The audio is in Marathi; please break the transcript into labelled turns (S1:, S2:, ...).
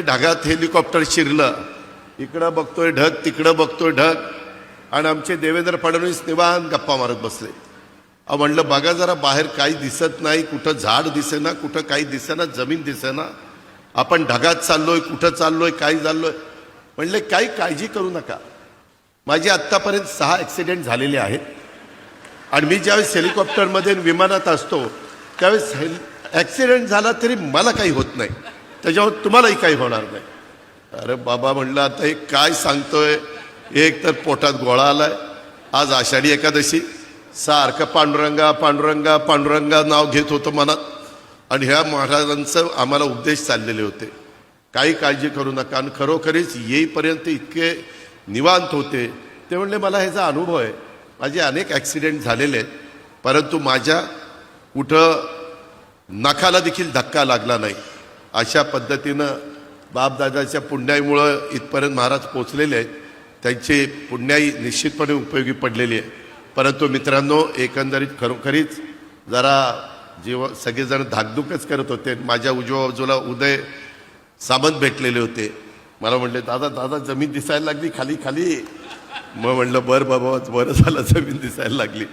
S1: ढगात हेलिकॉप्टर शिरलं, इकडं बघतोय ढग, तिकडं बघतोय ढग, आणि आमचे देवेंद्र फडणवीस निवांत गप्पा मारत बसले. म्हणलं बघा जरा बाहेर काही दिसत नाही, कुठं झाड दिसेना, कुठं काही दिसेना, जमीन दिसेना, आपण ढगात चाललोय, कुठं चाललोय, काय चाललोय. म्हणले काही काळजी करू नका. माझे आत्तापर्यंत 6 ॲक्सिडेंट झालेले आहेत, आणि मी ज्यावेळेस हेलिकॉप्टरमध्ये विमानात असतो त्यावेळेस ॲक्सिडेंट झाला तरी मला काही होत नाही, त्याच्यावर तुम्हालाही काही होणार नाही. अरे बाबा म्हणलं आता हे काय सांगतोय, एक तर पोटात गोळा आलाय, आज आषाढी एकादशी, सारखं पांडुरंगा पांडुरंगा पांडुरंगा नाव घेत होतं मनात, आणि ह्या महाराजांचं आम्हाला उपदेश चाललेले होते, काही काळजी करू नका. आणि खरोखरीच येईपर्यंत इतके निवांत होते. ते म्हणले मला ह्याचा अनुभव आहे, माझे अनेक ॲक्सिडेंट झालेले आहेत, परंतु माझ्या कुठं नखाला देखील धक्का लागला नाही. अशा पद्धतीनं बापदादाच्या पुण्याईमुळं इथपर्यंत महाराज पोचलेले आहेत. त्यांची पुण्याई निश्चितपणे उपयोगी पडलेली आहे. परंतु मित्रांनो, एकंदरीत खरोखरीच जरा सगळेजण धाकधूकच करत होते. माझ्या उजव्या बाजूला उदय सामंत भेटलेले होते. मला म्हणले दादा दादा जमीन दिसायला लागली खाली खाली. मग म्हणलं बरं बाबा, बरं झालं जमीन दिसायला लागली.